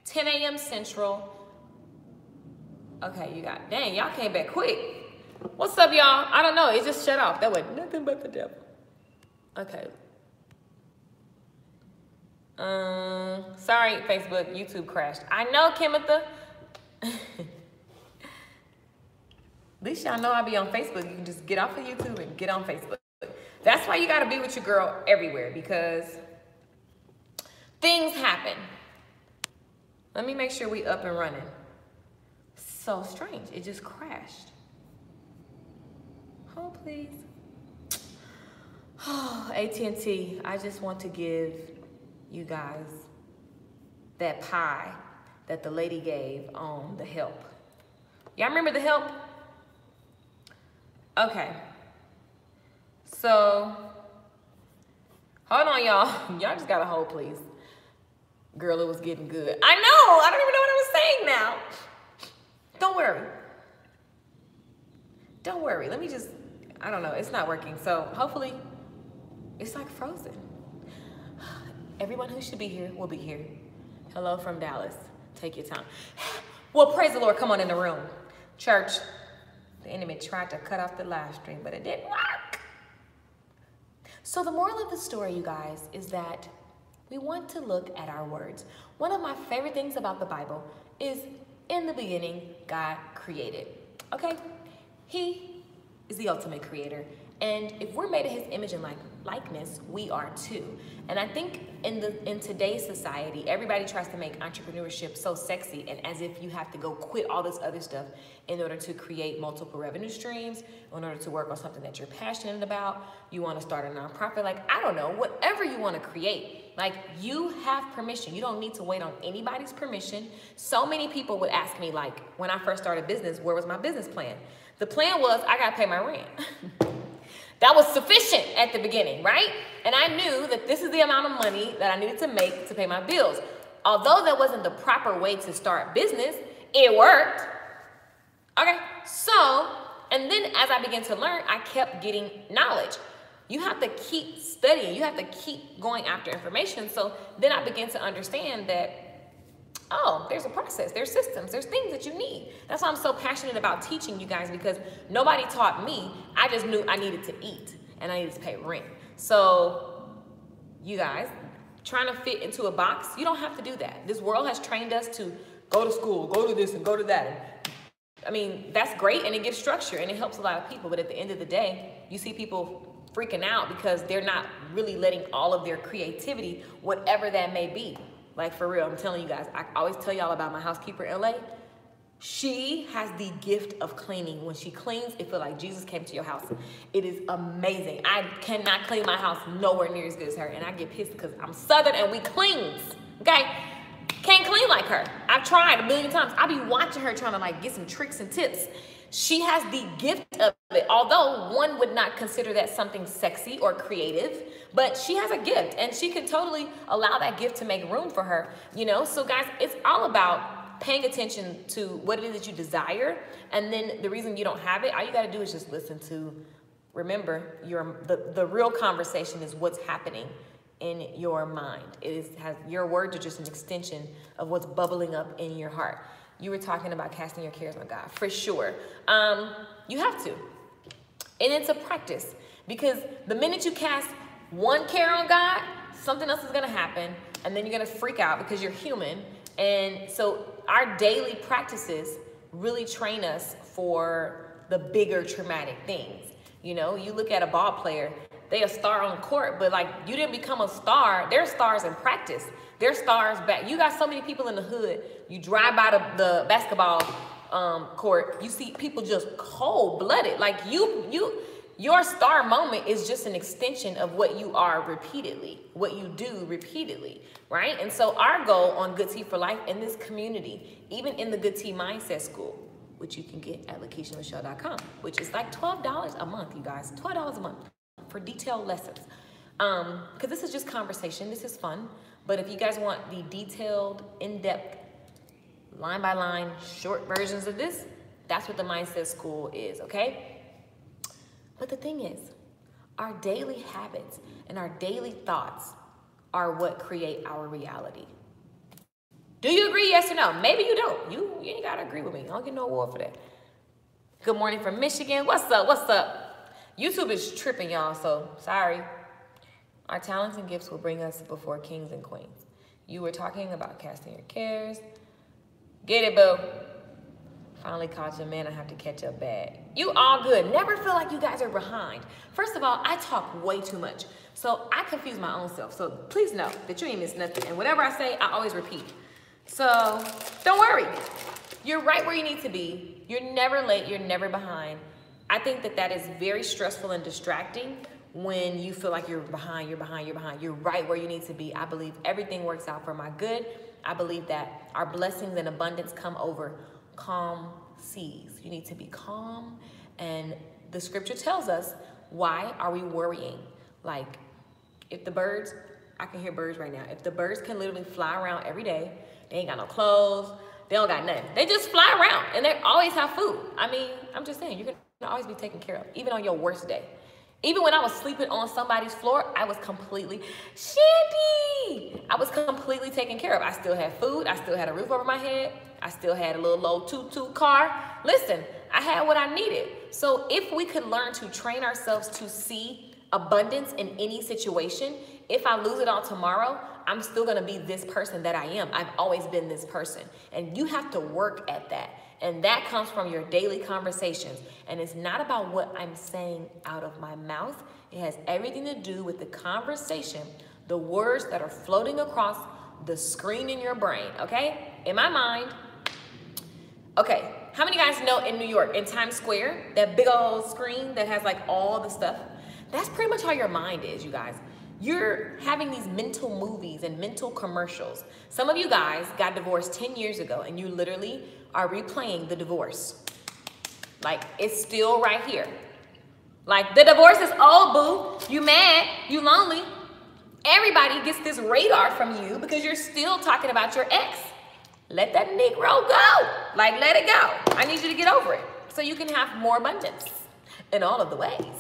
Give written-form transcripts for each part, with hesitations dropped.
10 a.m. Central. Okay, you got, dang, y'all came back quick. What's up, y'all? I don't know, it just shut off. That was nothing but the devil. Okay. Sorry, Facebook, YouTube crashed. I know, Kimitha. At least y'all know I be on Facebook. You can just get off of YouTube and get on Facebook. That's why you gotta be with your girl everywhere, because things happen. Let me make sure we up and running. So strange, it just crashed. Hold, please. Oh, AT&T, I just want to give you guys that pie that the lady gave on The Help. Y'all remember The Help? Okay. So, hold on, y'all. Y'all just got to hold, please. Girl, it was getting good. I know. I don't even know what I was saying now. Don't worry. Don't worry. Let me just, I don't know. It's not working. So, hopefully, it's like frozen. Everyone who should be here will be here. Hello from Dallas. Take your time. Well, praise the Lord. Come on in the room. Church, the enemy tried to cut off the live stream, but it didn't work. So the moral of the story, you guys, is that we want to look at our words. One of my favorite things about the Bible is, in the beginning, God created. Okay? He is the ultimate creator. And if we're made in his image and likeness, we are too. And I think in today's society, everybody tries to make entrepreneurship so sexy and as if you have to go quit all this other stuff in order to create multiple revenue streams, in order to work on something that you're passionate about. You want to start a nonprofit, I don't know, whatever you want to create. You have permission. You don't need to wait on anybody's permission. So many people would ask me, when I first started business, where was my business plan? The plan was, I got to pay my rent. That was sufficient at the beginning, right? And I knew that this is the amount of money that I needed to make to pay my bills. Although that wasn't the proper way to start business, it worked. Okay, so, and then as I began to learn, I kept getting knowledge. You have to keep studying. You have to keep going after information. So then I began to understand that, oh, there's a process, there's systems, there's things that you need. That's why I'm so passionate about teaching you guys, because nobody taught me. I just knew I needed to eat and I needed to pay rent. So you guys, trying to fit into a box, you don't have to do that. This world has trained us to go to school, go to this and go to that. I mean, that's great and it gives structure and it helps a lot of people. But at the end of the day, you see people freaking out because they're not really letting all of their creativity, whatever that may be. For real, I'm telling you guys, I always tell y'all about my housekeeper in LA. She has the gift of cleaning. When she cleans, it feels like Jesus came to your house. It is amazing. I cannot clean my house nowhere near as good as her. And I get pissed because I'm Southern and we cleans, okay? Can't clean like her. I've tried a million times. I be watching her trying to get some tricks and tips. She has the gift of it, although one would not consider that something sexy or creative, but she has a gift and she can totally allow that gift to make room for her, So guys, it's all about paying attention to what it is that you desire. And then the reason you don't have it, all you got to do is just listen to, remember, the real conversation is what's happening in your mind. Your words are just an extension of what's bubbling up in your heart. You were talking about casting your cares on God, for sure. You have to. And it's a practice, because the minute you cast one care on God, something else is going to happen, and then you're going to freak out because you're human. And so our daily practices really train us for the bigger traumatic things. You look at a ball player, they a star on the court, but you didn't become a star. They're stars in practice. They're stars back. You got so many people in the hood. You drive by the basketball court, you see people just cold-blooded. Your star moment is just an extension of what you are repeatedly, what you do repeatedly, right? And so our goal on Good Tea for Life in this community, even in the Good Tea Mindset School, which you can get at LakeishaMichelle.com, which is $12 a month, you guys, $12 a month for detailed lessons. Because this is just conversation, this is fun. But if you guys want the detailed, in-depth, line-by-line, short versions of this, that's what the Mindset School is, okay? But the thing is, our daily habits and our daily thoughts are what create our reality. Do you agree, yes or no? Maybe you don't. You ain't gotta agree with me. I don't get no award for that. Good morning from Michigan. What's up? What's up? YouTube is tripping, y'all, so sorry. Our talents and gifts will bring us before kings and queens. You were talking about casting your cares. Get it, boo. Finally caught you, man. I have to catch up bad. You all good. Never feel like you guys are behind. First of all, I talk way too much, so I confuse my own self. So please know that you ain't missed nothing. And whatever I say, I always repeat. So don't worry. You're right where you need to be. You're never late. You're never behind. I think that is very stressful and distracting when you feel like you're behind, you're behind, you're behind. You're right where you need to be. I believe everything works out for my good. I believe that our blessings and abundance come over calm seas. You need to be calm. And the scripture tells us, why are we worrying? Like, if the birds, I can hear birds right now. If the birds can literally fly around every day, they ain't got no clothes, they don't got nothing. They just fly around and they always have food. I mean, I'm just saying, you're gonna always be taken care of, even on your worst day. Even when I was sleeping on somebody's floor, I was completely, Shandy! I was completely taken care of. I still had food, I still had a roof over my head, I still had a little old toot-toot car. Listen, I had what I needed. So if we could learn to train ourselves to see abundance in any situation, if I lose it all tomorrow, I'm still gonna be this person that I am. I've always been this person. And you have to work at that. And that comes from your daily conversations. And it's not about what I'm saying out of my mouth. It has everything to do with the conversation, the words that are floating across the screen in your brain, okay? In my mind, okay, how many guys know in New York, in Times Square, that big old screen that has like all the stuff? That's pretty much how your mind is, you guys. You're having these mental movies and mental commercials. Some of you guys got divorced 10 years ago and you literally are replaying the divorce. Like, it's still right here. Like, the divorce is old, boo. You mad, you lonely. Everybody gets this radar from you because you're still talking about your ex. Let that Negro go. Like, let it go. I need you to get over it so you can have more abundance in all of the ways.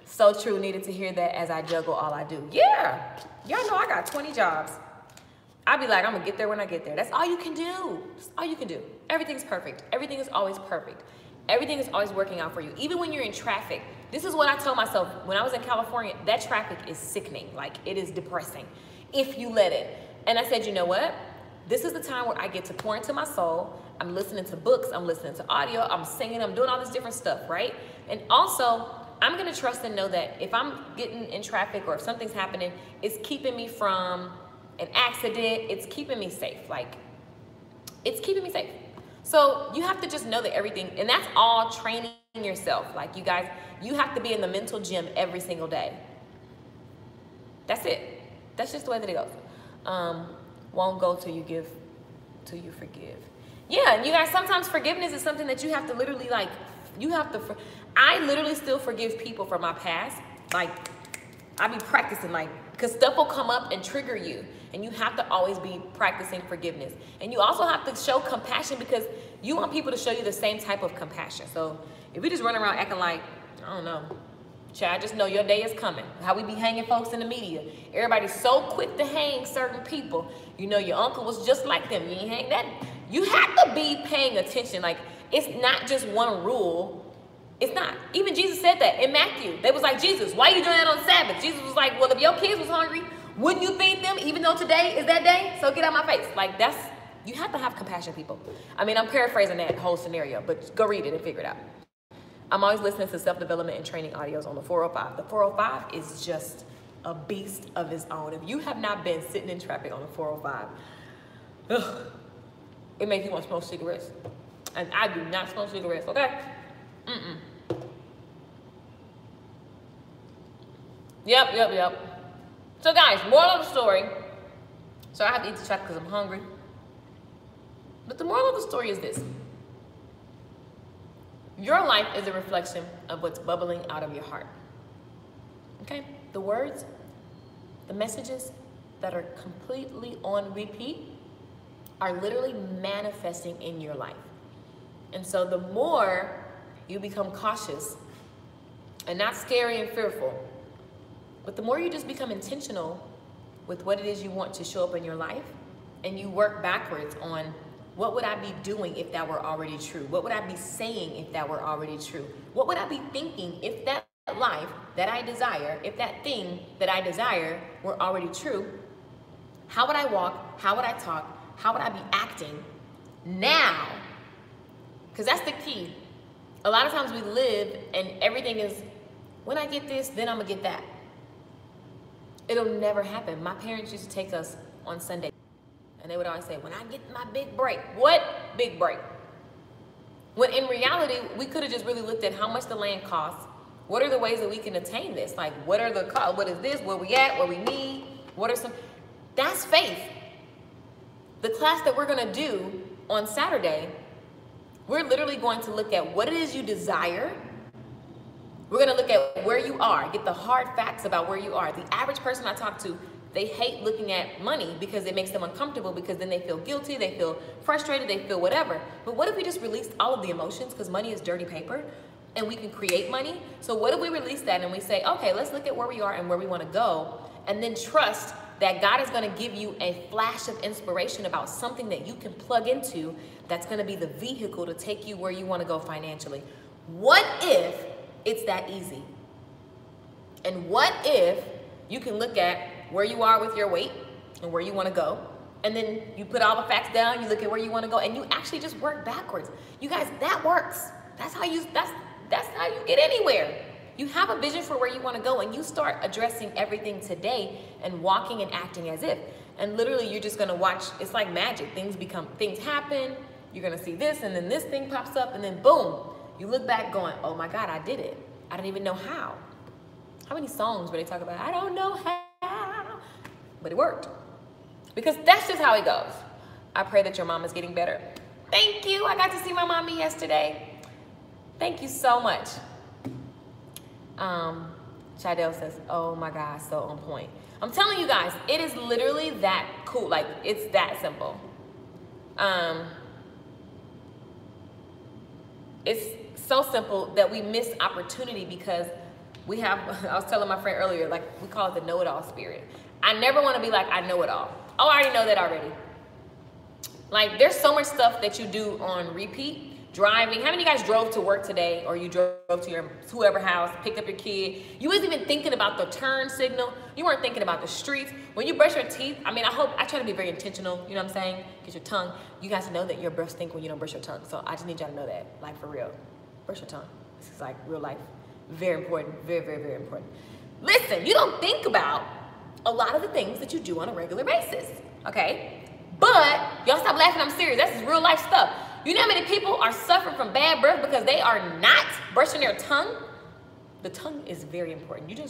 So true, needed to hear that as I juggle all I do. Yeah, y'all know I got 20 jobs. I'd be like, I'm gonna get there when I get there. That's all you can do. That's all you can do. Everything's perfect. Everything is always perfect. Everything is always working out for you. Even when you're in traffic, this is what I told myself when I was in California, that traffic is sickening. Like, it is depressing if you let it. And I said, you know what? This is the time where I get to pour into my soul. I'm listening to books, I'm listening to audio, I'm singing, I'm doing all this different stuff, right? And also, I'm gonna trust and know that if I'm getting in traffic or if something's happening, it's keeping me from an accident, it's keeping me safe. Like, it's keeping me safe. So you have to just know that everything, and that's all training yourself. Like, you guys, you have to be in the mental gym every single day. That's it. That's just the way that it goes. Won't go till you give, till you forgive. Yeah, and you guys, sometimes forgiveness is something that you have to literally, like, you have to, I literally still forgive people from my past. Like, I be practicing, like, because stuff will come up and trigger you. And you have to always be practicing forgiveness. And you also have to show compassion because you want people to show you the same type of compassion. So if we just run around acting like, I don't know, child, just know your day is coming. How we be hanging folks in the media. Everybody's so quick to hang certain people. You know, your uncle was just like them. You ain't hang that. You have to be paying attention. Like, it's not just one rule. It's not. Even Jesus said that in Matthew. They was like, Jesus, why are you doing that on Sabbath? Jesus was like, well, if your kids was hungry, wouldn't you feed them even though today is that day? So get out my face. Like, that's, you have to have compassion, people. I mean, I'm paraphrasing that whole scenario, but go read it and figure it out. I'm always listening to self-development and training audios on the 405. The 405 is just a beast of its own. If you have not been sitting in traffic on the 405, ugh, it makes you want to smoke cigarettes. And I do not smoke cigarettes, okay? Yep. So guys, moral of the story. So I have to eat the chocolate because I'm hungry. But the moral of the story is this. Your life is a reflection of what's bubbling out of your heart. Okay? The words, the messages that are completely on repeat are literally manifesting in your life. And so the more you become cautious and not scary and fearful, but the more you just become intentional with what it is you want to show up in your life and you work backwards on what would I be doing if that were already true? What would I be saying if that were already true? What would I be thinking if that life that I desire, if that thing that I desire were already true? How would I walk? How would I talk? How would I be acting now? Because that's the key. A lot of times we live and everything is, when I get this, then I'm gonna get that. It'll never happen. My parents used to take us on Sunday and they would always say, when I get my big break. What big break? When in reality, we could have just really looked at how much the land costs. What are the ways that we can attain this? Like, what are the costs? What is this? Where we at? What we need? What are some? That's faith. The class that we're gonna do on Saturday, we're literally going to look at what it is you desire. We're gonna look at where you are, get the hard facts about where you are. The average person I talk to, they hate looking at money because it makes them uncomfortable, because then they feel guilty, they feel frustrated, they feel whatever. But what if we just released all of the emotions, because money is dirty paper, and we can create money? So what if we release that and we say, okay, let's look at where we are and where we wanna go, and then trust that God is gonna give you a flash of inspiration about something that you can plug into that's gonna be the vehicle to take you where you wanna go financially. What if it's that easy? And what if you can look at where you are with your weight and where you wanna go, and then you put all the facts down, you look at where you wanna go, and you actually just work backwards. You guys, that works. That's how you get anywhere. You have a vision for where you wanna go, and you start addressing everything today and walking and acting as if. And literally you're just gonna watch, it's like magic. Things happen, you're gonna see this, and then this thing pops up, and then boom, you look back going, oh my God, I did it. I didn't even know how. How many songs where they talk about, I don't know how, but it worked. Because that's just how it goes. I pray that your mom is getting better. Thank you, I got to see my mommy yesterday. Thank you so much. Chidel says, oh my God, so on point. I'm telling you guys, it is literally that cool. Like, it's that simple. It's so simple that we miss opportunity because we have, I was telling my friend earlier, like, we call it the know-it-all spirit. I never want to be like, I know it all. Oh, I already know that already. Like, there's so much stuff that you do on repeat. Driving, how many of you guys drove to work today, or you drove to your whoever house, picked up your kid? You wasn't even thinking about the turn signal. You weren't thinking about the streets. When you brush your teeth, I mean, I try to be very intentional, you know what I'm saying? Get your tongue. You guys know that your breath stink when you don't brush your tongue. So I just need y'all to know that, like, for real. Brush your tongue. This is like real life. Very important, very, very, very important. Listen, you don't think about a lot of the things that you do on a regular basis, okay? But y'all stop laughing, I'm serious. That's real life stuff. You know how many people are suffering from bad breath because they are not brushing their tongue? The tongue is very important. You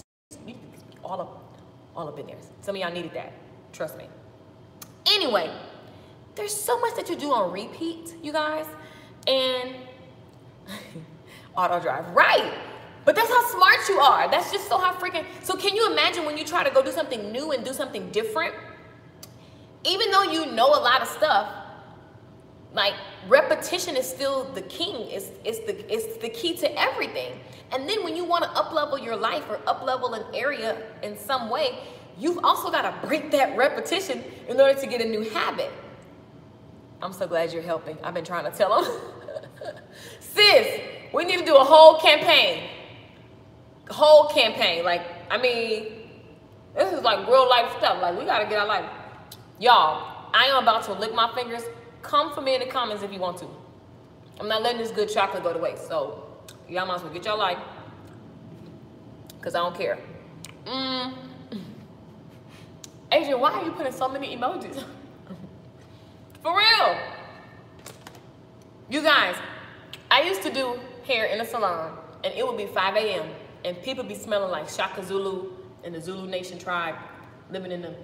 all up in there. Some of y'all needed that. Trust me. Anyway, there's so much that you do on repeat, you guys. And auto drive, right? But that's how smart you are. That's just so how freaking. So can you imagine when you try to go do something new and do something different? Even though you know a lot of stuff, like, repetition is still the king. It's the key to everything. And then when you want to up-level your life or up-level an area in some way, you've also got to break that repetition in order to get a new habit. I'm so glad you're helping. I've been trying to tell them. Sis, we need to do a whole campaign. Whole campaign. Like, I mean, this is like real life stuff. Like, we got to get our life. Y'all, I am about to lick my fingers. Come for me in the comments if you want to. I'm not letting this good chocolate go to waste. So y'all might as well get your life, because I don't care. Adrian, why are you putting so many emojis? For real. You guys, I used to do hair in a salon, and it would be 5 a.m. and people be smelling like Shaka Zulu and the Zulu Nation tribe living in the.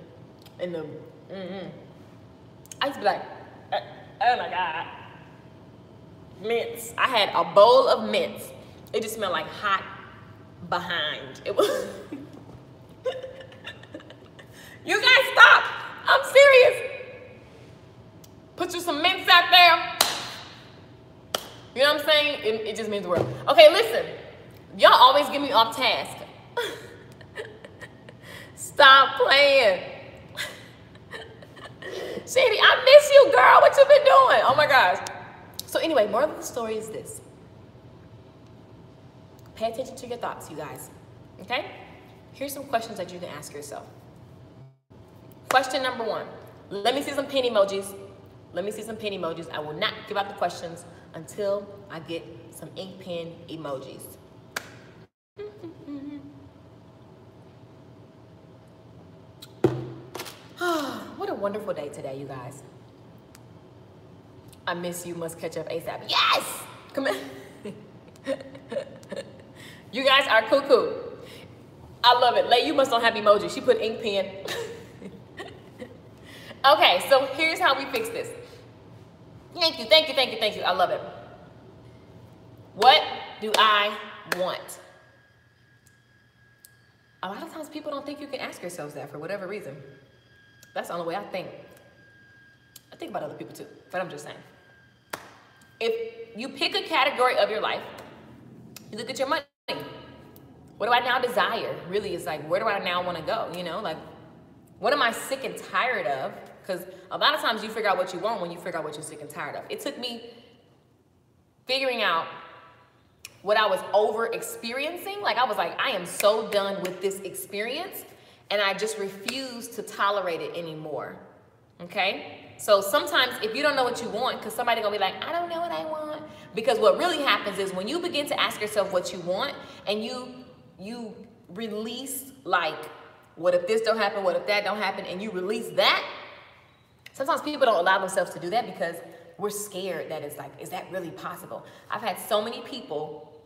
I used to be like, oh my God. Mints. I had a bowl of mints. It just smelled like hot behind. It was. You guys stop. I'm serious. Put you some mints out there. You know what I'm saying? It just means the world. Okay, listen. Y'all always get me off task. Stop playing. Shady, I miss you, girl. What you been doing? Oh my gosh. So anyway, moral of the story is this. Pay attention to your thoughts, you guys. Okay? Here's some questions that you can ask yourself. Question number 1. Let me see some pen emojis. Let me see some pen emojis. I will not give out the questions until I get some ink pen emojis. What a wonderful day today, you guys. I miss you, must catch up ASAP. Yes! Come in. You guys are cuckoo. I love it. Lay, you must don't have emojis. She put ink pen. Okay, so here's how we fix this. Thank you, thank you, thank you, thank you. I love it. What do I want? A lot of times people don't think you can ask yourselves that for whatever reason. That's the only way I think. I think about other people too, but I'm just saying. If you pick a category of your life, you look at your money. What do I now desire? Really, it's like, where do I now want to go? You know, like, what am I sick and tired of? Because a lot of times you figure out what you want when you figure out what you're sick and tired of. It took me figuring out what I was over experiencing. Like, I was like, I am so done with this experience, and I just refuse to tolerate it anymore. Okay? So sometimes if you don't know what you want, because somebody gonna be like, I don't know what I want. Because what really happens is when you begin to ask yourself what you want, and you release, like, what if this don't happen, what if that don't happen, and you release that. Sometimes people don't allow themselves to do that because we're scared that it's like, is that really possible? I've had so many people,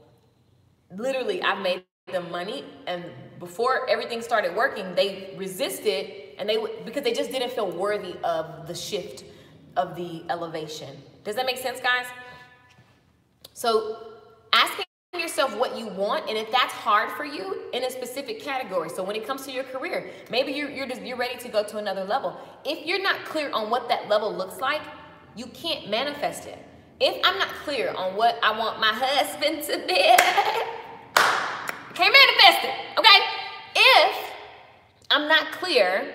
literally, I've made them money, and before everything started working, they resisted, and because they just didn't feel worthy of the shift, of the elevation. Does that make sense, guys? So asking yourself what you want, and if that's hard for you in a specific category. So when it comes to your career, maybe you're ready to go to another level. If you're not clear on what that level looks like, you can't manifest it. If I'm not clear on what I want my husband to be, can't manifest it, okay? If I'm not clear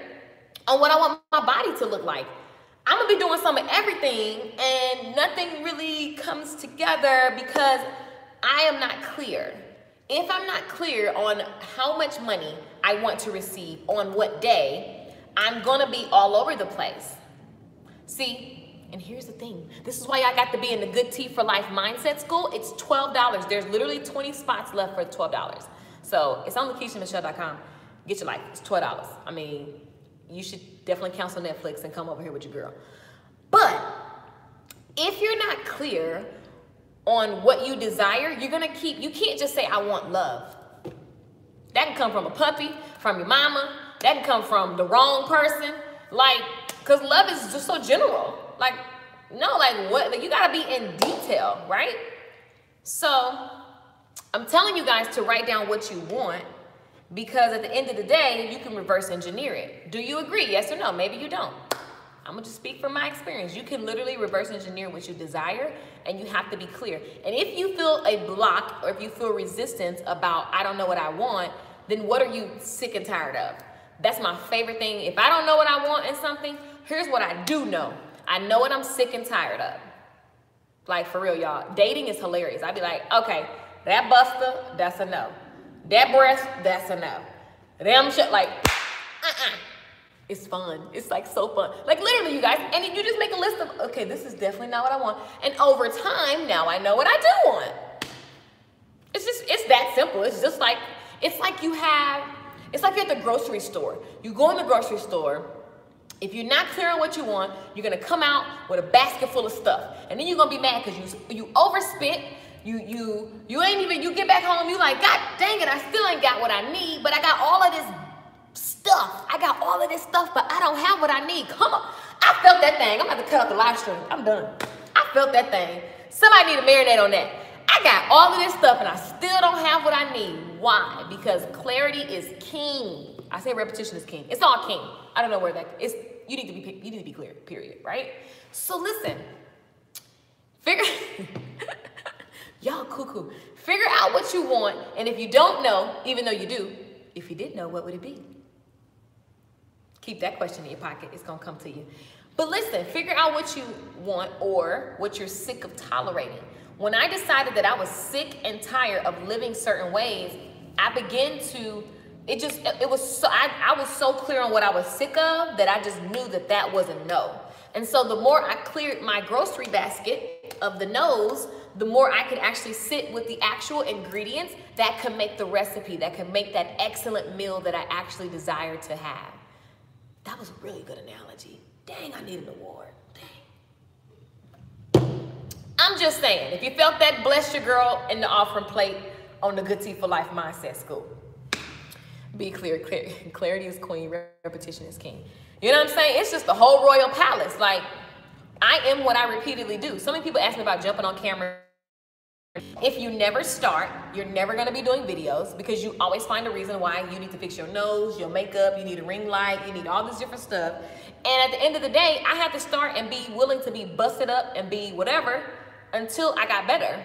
on what I want my body to look like, I'm gonna be doing some of everything and nothing really comes together because I am not clear. If I'm not clear on how much money I want to receive on what day, I'm gonna be all over the place. See, and here's the thing. This is why I got to be in the Good Tea for Life Mindset School. It's $12. There's literally 20 spots left for $12. So it's on LakeishaMichelle.com. Get your life, it's $12. I mean, you should definitely cancel Netflix and come over here with your girl. But if you're not clear on what you desire, you can't just say, I want love. That can come from a puppy, from your mama. That can come from the wrong person. Like, because love is just so general. Like, no, like what? Like, you gotta be in detail, right? So I'm telling you guys to write down what you want, because at the end of the day, you can reverse engineer it. Do you agree? Yes or no? Maybe you don't. I'm gonna just speak from my experience. You can literally reverse engineer what you desire, and you have to be clear. And if you feel a block, or if you feel resistance about, I don't know what I want, then what are you sick and tired of? That's my favorite thing. If I don't know what I want in something, here's what I do know. I know what I'm sick and tired of. Like, for real, y'all. Dating is hilarious. I'd be like, okay, that buster, that's a no. That breast, that's a no. Them shit, like, It's fun. It's like so fun. Like, literally, you guys, and you just make a list of, okay, this is definitely not what I want. And over time, now I know what I do want. It's that simple. It's like you're at the grocery store. You go in the grocery store. If you're not clear on what you want, you're gonna come out with a basket full of stuff. And then you're gonna be mad because you overspent. You get back home, you like, God dang it, I still ain't got what I need, but I got all of this stuff. I got all of this stuff, but I don't have what I need. Come on. I felt that thing. I'm about to cut off the live stream. I'm done. I felt that thing. Somebody need to marinate on that. I got all of this stuff and I still don't have what I need. Why? Because clarity is king. I say repetition is king. It's all king. I don't know where that is. You need to be clear, period, right? So listen. Y'all cuckoo. Figure out what you want, and if you don't know, even though you do, if you did know, what would it be? Keep that question in your pocket. It's going to come to you. But listen, figure out what you want or what you're sick of tolerating. When I decided that I was sick and tired of living certain ways, I began to, I was so clear on what I was sick of that I just knew that that was a no. And so the more I cleared my grocery basket of the no's, the more I could actually sit with the actual ingredients that could make the recipe, that could make that excellent meal that I actually desire to have. That was a really good analogy. Dang, I need an award. Dang. I'm just saying, if you felt that, bless your girl in the offering plate on the Good Tea for Life Mindset School. Be clear, clarity is queen, repetition is king. You know what I'm saying? It's just the whole royal palace. Like, I am what I repeatedly do. So many people ask me about jumping on camera. If you never start, you're never gonna be doing videos because you always find a reason why you need to fix your nose, your makeup, you need a ring light, you need all this different stuff. And at the end of the day, I had to start and be willing to be busted up and be whatever until I got better.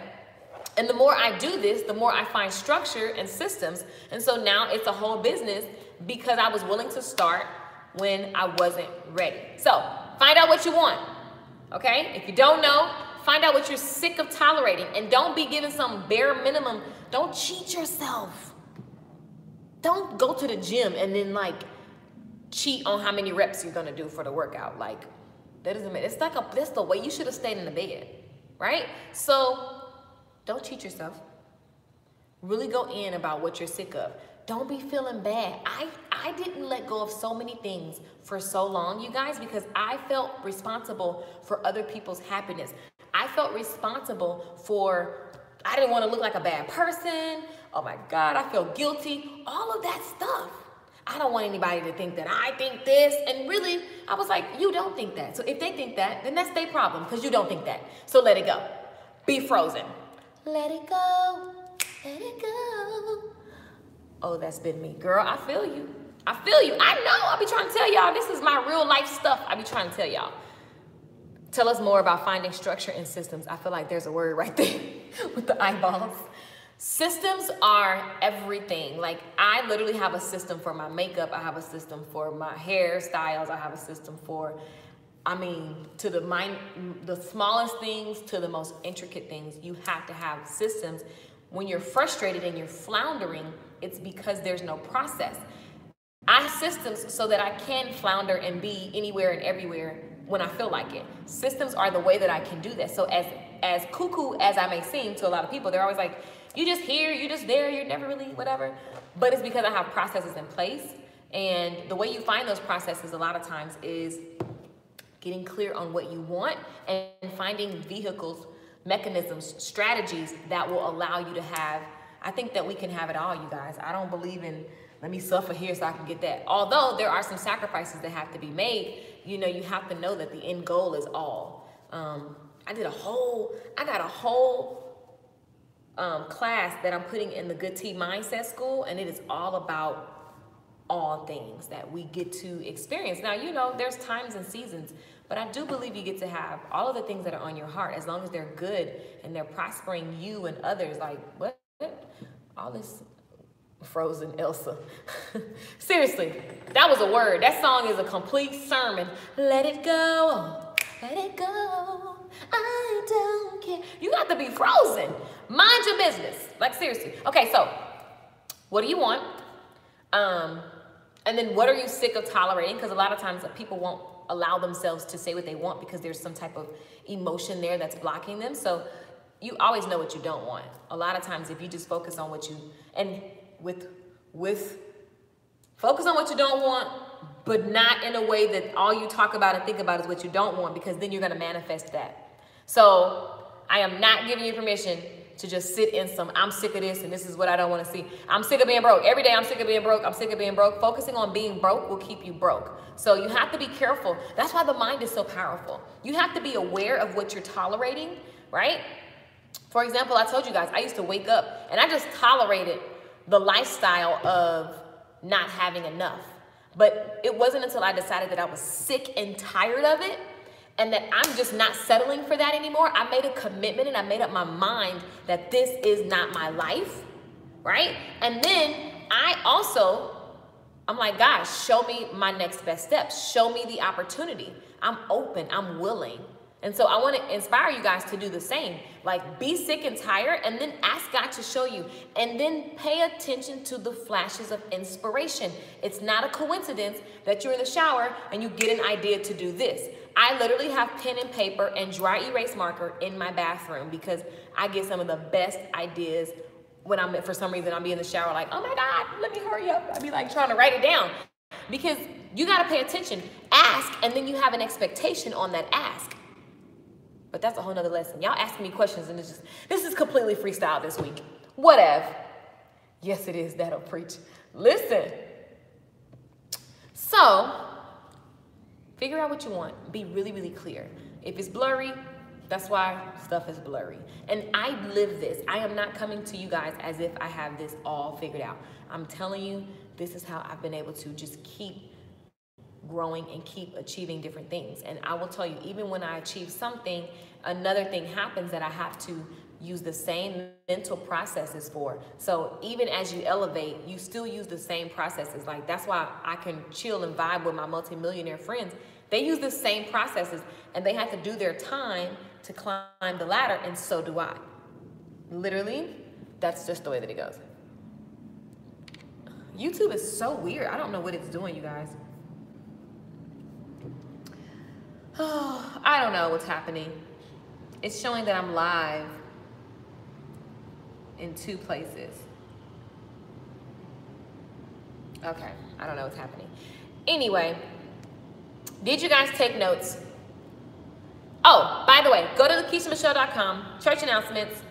And the more I do this, the more I find structure and systems. And so now it's a whole business because I was willing to start when I wasn't ready. So find out what you want, okay? If you don't know, find out what you're sick of tolerating and don't be given some bare minimum. Don't cheat yourself. Don't go to the gym and then like cheat on how many reps you're gonna do for the workout. Like that doesn't make, it's like that's the way you should have stayed in the bed, right? So don't cheat yourself. Really go in about what you're sick of. Don't be feeling bad. I didn't let go of so many things for so long, you guys, because I felt responsible for other people's happiness. I felt responsible for, I didn't want to look like a bad person. Oh my God, I feel guilty. All of that stuff. I don't want anybody to think that I think this. And really, I was like, you don't think that. So if they think that, then that's their problem because you don't think that. So let it go. Be frozen. Let it go. Let it go. Oh, that's been me. Girl, I feel you. I feel you. I know. I be trying to tell y'all. This is my real life stuff. I be trying to tell y'all. Tell us more about finding structure and systems. I feel like there's a word right there with the eyeballs. Systems are everything. Like I literally have a system for my makeup. I have a system for my hairstyles. I have a system for, to the smallest things to the most intricate things. You have to have systems. When you're frustrated and you're floundering, it's because there's no process. I have systems so that I can flounder and be anywhere and everywhere when I feel like it. Systems are the way that I can do that. So as cuckoo as I may seem to a lot of people, they're always like, you just here, you just there, you're never really whatever. But it's because I have processes in place. And the way you find those processes a lot of times is getting clear on what you want and finding vehicles, mechanisms, strategies that will allow you to have, I think that we can have it all, you guys. I don't believe in, let me suffer here so I can get that. Although there are some sacrifices that have to be made, you know, you have to know that the end goal is all. I got a whole class that I'm putting in the Good Tea Mindset School, and it is all about all things that we get to experience. Now, you know, there's times and seasons, but I do believe you get to have all of the things that are on your heart as long as they're good and they're prospering you and others. Like, what? All this Frozen Elsa. Seriously, that was a word. That song is a complete sermon. Let it go. Let it go. I don't care. You got to be frozen. Mind your business. Like, seriously. Okay, so what do you want? And then what are you sick of tolerating? Because a lot of times people won't allow themselves to say what they want because there's some type of emotion there that's blocking them. So you always know what you don't want. A lot of times if you just focus on what you, and focus on what you don't want, but not in a way that all you talk about and think about is what you don't want, because then you're going to manifest that. So I am not giving you permission to just sit in some, I'm sick of this and this is what I don't want to see. I'm sick of being broke. Every day I'm sick of being broke. I'm sick of being broke. Focusing on being broke will keep you broke. So you have to be careful. That's why the mind is so powerful. You have to be aware of what you're tolerating, right? For example, I told you guys, I used to wake up and I just tolerated the lifestyle of not having enough. But it wasn't until I decided that I was sick and tired of it and that I'm just not settling for that anymore. I made a commitment and I made up my mind that this is not my life, right? And then I'm like, gosh, show me my next best steps. Show me the opportunity. I'm open, I'm willing. And so I want to inspire you guys to do the same. Like, be sick and tired, and then ask God to show you. And then pay attention to the flashes of inspiration. It's not a coincidence that you're in the shower and you get an idea to do this. I literally have pen and paper and dry erase marker in my bathroom because I get some of the best ideas when for some reason, I'll be in the shower like, oh my God, let me hurry up. I'll be like trying to write it down. Because you got to pay attention. Ask, and then you have an expectation on that ask. But that's a whole nother lesson. Y'all asking me questions, and this is completely freestyle this week. Whatever. Yes, it is. That'll preach. Listen. So, figure out what you want. Be really, really clear. If it's blurry, that's why stuff is blurry. And I live this. I am not coming to you guys as if I have this all figured out. I'm telling you, this is how I've been able to just keep growing and keep achieving different things. And I will tell you, even when I achieve something, another thing happens that I have to use the same mental processes for. So even as you elevate, you still use the same processes. Like, that's why I can chill and vibe with my multimillionaire friends. They use the same processes, and they have to do their time to climb the ladder, and so do I. Literally, that's just the way that it goes. YouTube is so weird. I don't know what it's doing, you guys. Oh, I don't know what's happening. It's showing that I'm live in 2 places. Okay, I don't know what's happening. Anyway, did you guys take notes? Oh, by the way, go to LaKeishaMichelle.com, church announcements.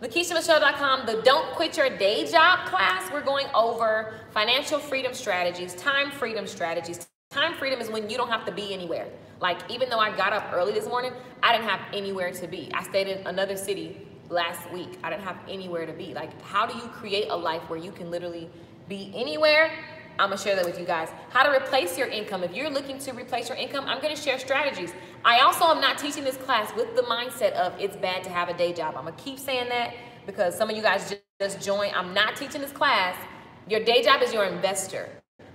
LaKeishaMichelle.com, the Don't Quit Your Day Job class. We're going over financial freedom strategies, time freedom strategies. Time freedom is when you don't have to be anywhere. Like, even though I got up early this morning, I didn't have anywhere to be. I stayed in another city last week. I didn't have anywhere to be. Like, how do you create a life where you can literally be anywhere? I'm gonna share that with you guys. How to replace your income. If you're looking to replace your income, I'm gonna share strategies. I also am not teaching this class with the mindset of it's bad to have a day job. I'm gonna keep saying that because some of you guys just joined. I'm not teaching this class. Your day job is your investor,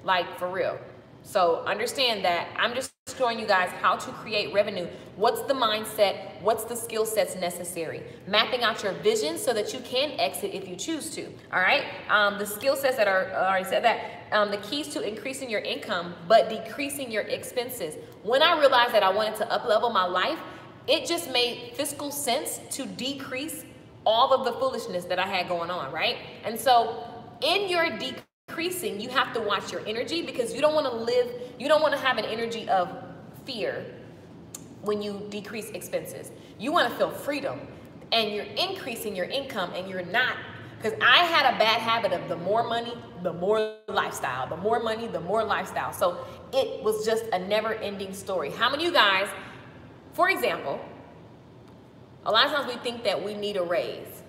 like, for real. So understand that I'm just showing you guys how to create revenue. What's the mindset? What's the skill sets necessary? Mapping out your vision so that you can exit if you choose to. All right. The skill sets that are I already said that. The keys to increasing your income but decreasing your expenses. When I realized that I wanted to up-level my life, it just made fiscal sense to decrease all of the foolishness that I had going on. Right. And so in your decreasing, you have to watch your energy because you don't want to have an energy of fear when you decrease expenses. You want to feel freedom, and you're increasing your income, and you're not, because I had a bad habit of the more money, the more lifestyle, the more money, the more lifestyle. So it was just a never-ending story. How many of you guys, for example, a lot of times we think that we need a raise,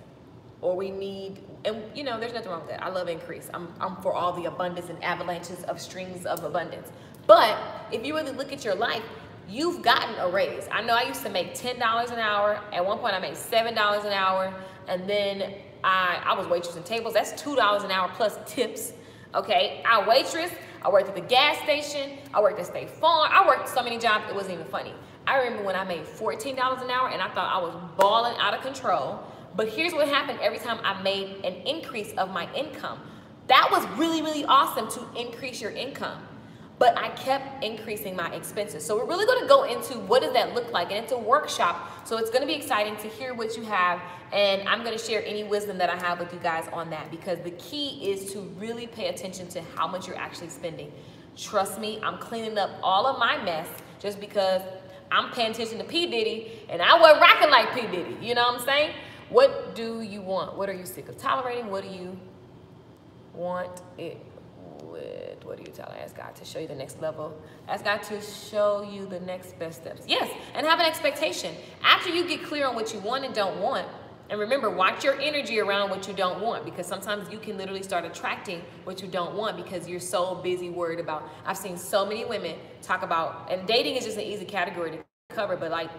or we need, and you know, there's nothing wrong with that. I love increase. I'm for all the abundance and avalanches of strings of abundance. But if you really look at your life, you've gotten a raise. I know I used to make $10 an hour. At one point I made $7 an hour. And then I was waitressing tables. That's $2 an hour plus tips. Okay, I waitress. I worked at the gas station. I worked at State Farm. I worked so many jobs, it wasn't even funny. I remember when I made $14 an hour and I thought I was balling out of control. But here's what happened every time I made an increase of my income. That was really, really awesome to increase your income. But I kept increasing my expenses. So we're really gonna go into what does that look like, and it's a workshop. So it's gonna be exciting to hear what you have, and I'm gonna share any wisdom that I have with you guys on that, because the key is to really pay attention to how much you're actually spending. Trust me, I'm cleaning up all of my mess just because I'm paying attention to P. Diddy, and I wasn't rocking like P. Diddy, you know what I'm saying? What do you want? What are you sick of tolerating? What do you want it with? What do you tell? Ask God to show you the next level. Ask God to show you the next best steps. Yes, and have an expectation. After you get clear on what you want and don't want, and remember, watch your energy around what you don't want, because sometimes you can literally start attracting what you don't want because you're so busy worried about. I've seen so many women talk about, and dating is just an easy category to cover, but like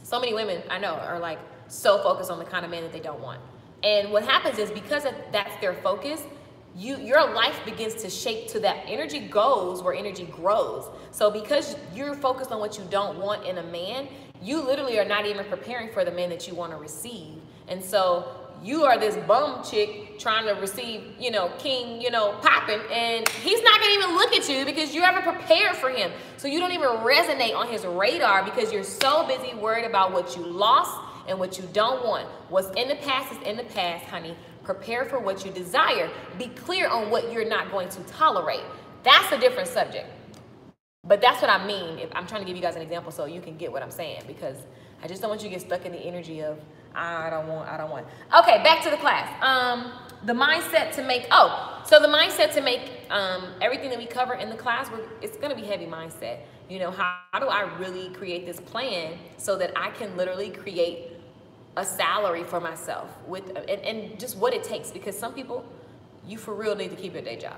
so many women I know are like so focused on the kind of man that they don't want. And what happens is because that's their focus, your life begins to shape to that. Energy goes where energy grows. So because you're focused on what you don't want in a man, you literally are not even preparing for the man that you want to receive. And so you are this bum chick trying to receive, you know, king, you know, popping, and he's not gonna even look at you because you haven't prepared for him. So you don't even resonate on his radar because you're so busy worried about what you lost and what you don't want. What's in the past is in the past, honey. Prepare for what you desire. Be clear on what you're not going to tolerate. That's a different subject. But that's what I mean. If I'm trying to give you guys an example so you can get what I'm saying, because I just don't want you to get stuck in the energy of, I don't want. Okay, back to the class. The mindset to make, the mindset to make everything that we cover in the class, it's gonna be heavy mindset. You know, how do I really create this plan so that I can literally create a salary for myself with, and just what it takes, because some people, you for real need to keep your day job.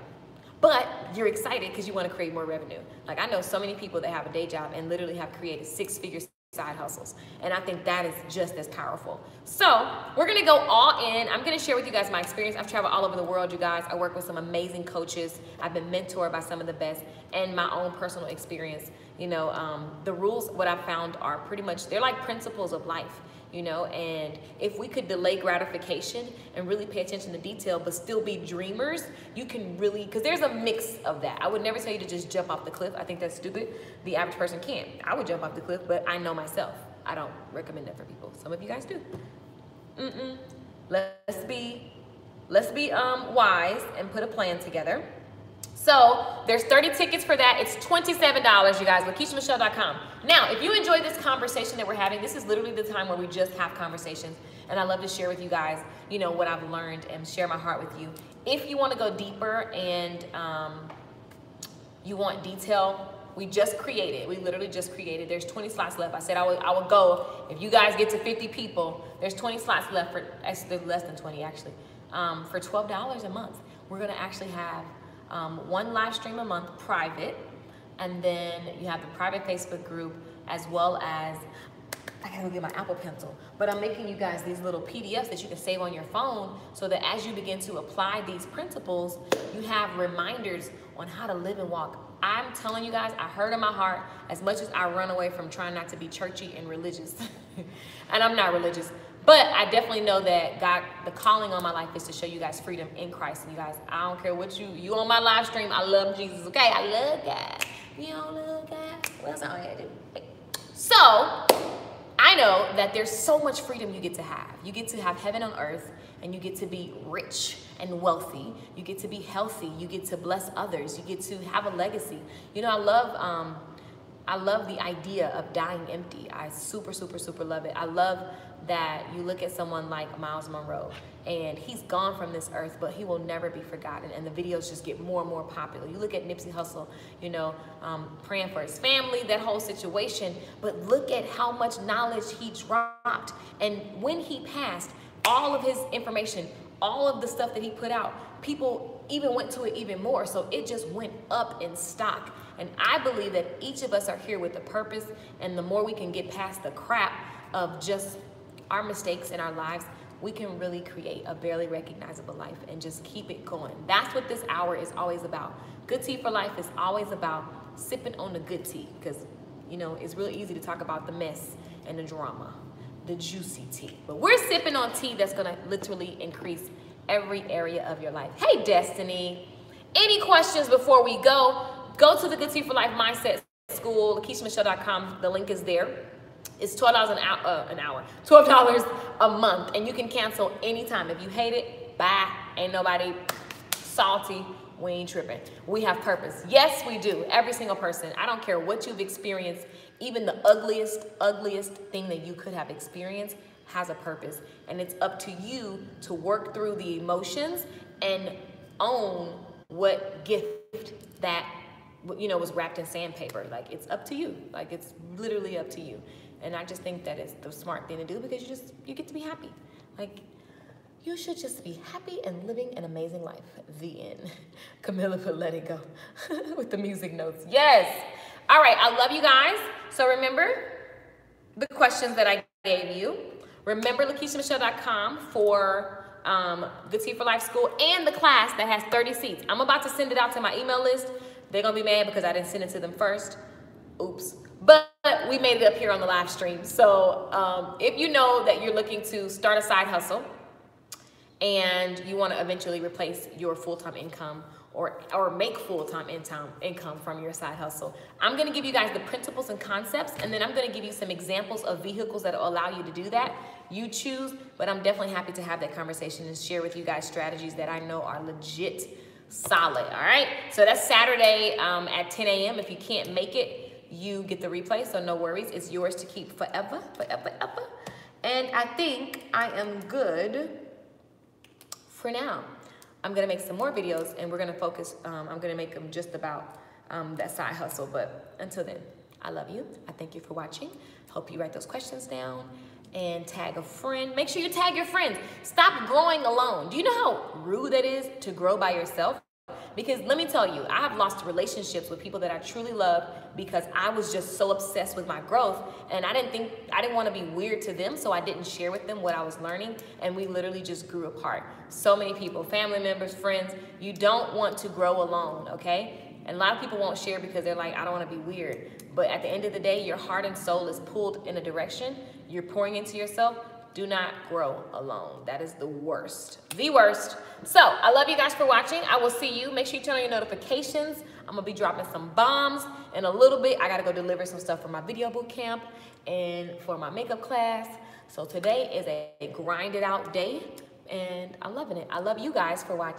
But you're excited because you want to create more revenue. Like, I know so many people that have a day job and literally have created 6-figure side hustles. And I think that is just as powerful. So we're going to go all in. I'm going to share with you guys my experience. I've traveled all over the world, you guys. I work with some amazing coaches. I've been mentored by some of the best, and my own personal experience. You know, the rules, what I found are pretty much, they're like principles of life. You know, and if we could delay gratification and really pay attention to detail, but still be dreamers, you can really, because there's a mix of that. I would never tell you to just jump off the cliff. I think that's stupid. The average person can't. I would jump off the cliff, but I know myself. I don't recommend that for people. Some of you guys do. Let's be wise and put a plan together. So there's 30 tickets for that. It's $27, you guys, LakeishaMichelle.com. Now, if you enjoyed this conversation that we're having, this is literally the time where we just have conversations. And I love to share with you guys, you know, what I've learned and share my heart with you. If you want to go deeper and you want detail, we just created. We literally just created. There's 20 slots left. I said I would go. If you guys get to 50 people, there's 20 slots left for, actually, there's less than 20 actually, for $12 a month. We're going to actually have one live stream a month private, and then you have the private Facebook group, as well as, I gotta go get my Apple Pencil, but I'm making you guys these little PDFs that you can save on your phone, so that as you begin to apply these principles, you have reminders on how to live and walk. I'm telling you guys, I heard in my heart, as much as I run away from trying not to be churchy and religious, and I'm not religious, but I definitely know that God, the calling on my life is to show you guys freedom in Christ. And you guys, I don't care what you on my live stream, I love Jesus, okay? I love God. You don't love God? What else I had to do? So, I know that there's so much freedom you get to have. You get to have heaven on earth, and you get to be rich and wealthy. You get to be healthy. You get to bless others. You get to have a legacy. You know, I love the idea of dying empty. I super love it. I love that you look at someone like Miles Monroe, and he's gone from this earth, but he will never be forgotten, and the videos just get more and more popular. You look at Nipsey Hussle, you know, praying for his family, that whole situation, but look at how much knowledge he dropped. And when he passed, all of his information, all of the stuff that he put out, people even went to it even more, so it just went up in stock. And I believe that each of us are here with a purpose, and the more we can get past the crap of just our mistakes in our lives, we can really create a barely recognizable life and just keep it going. That's what this hour is always about. Good Tea for Life is always about sipping on the good tea, because, you know, it's really easy to talk about the mess and the drama, the juicy tea. But we're sipping on tea that's gonna literally increase every area of your life. Hey, Destiny. Any questions before we go? Go to the Good Tea for Life Mindset School, LakeishaMichelle.com. The link is there. It's $12 an hour, $12 a month, and you can cancel anytime. If you hate it, bye. Ain't nobody salty. We ain't tripping. We have purpose. Yes, we do. Every single person. I don't care what you've experienced. Even the ugliest thing that you could have experienced has a purpose, and it's up to you to work through the emotions and own what gift that, you know, was wrapped in sandpaper. Like, it's up to you. Like, it's literally up to you. And I just think that it's the smart thing to do, because you get to be happy. Like, you should just be happy and living an amazing life. The end. Camilla put Let It Go with the music notes. Yes. All right. I love you guys. So remember the questions that I gave you. Remember LakeishaMichelle.com for Good Tea for Life School, and the class that has 30 seats. I'm about to send it out to my email list. They're gonna be mad because I didn't send it to them first. Oops. But we made it up here on the live stream. So if you know that you're looking to start a side hustle and you want to eventually replace your full-time income or make full-time income from your side hustle, I'm going to give you guys the principles and concepts, and then I'm going to give you some examples of vehicles that will allow you to do that. You choose, but I'm definitely happy to have that conversation and share with you guys strategies that I know are legit solid. All right, so that's Saturday at 10 a.m. If you can't make it, you get the replay, so no worries. It's yours to keep forever, forever, ever. And I think I am good for now. I'm gonna make some more videos, and we're gonna focus, I'm gonna make them just about that side hustle. But until then, I love you. I thank you for watching. Hope you write those questions down and tag a friend. Make sure you tag your friends. Stop growing alone. Do you know how rude that is to grow by yourself? Because let me tell you, I have lost relationships with people that I truly love because I was just so obsessed with my growth, and I didn't want to be weird to them, so I didn't share with them what I was learning, and we literally just grew apart. So many people, family members, friends, you don't want to grow alone, okay? And a lot of people won't share because they're like, I don't want to be weird. But at the end of the day, your heart and soul is pulled in a direction. You're pouring into yourself. Do not grow alone. That is the worst. The worst. So, I love you guys for watching. I will see you. Make sure you turn on your notifications. I'm going to be dropping some bombs in a little bit. I got to go deliver some stuff for my video boot camp and for my makeup class. So, today is a grinded out day, and I'm loving it. I love you guys for watching.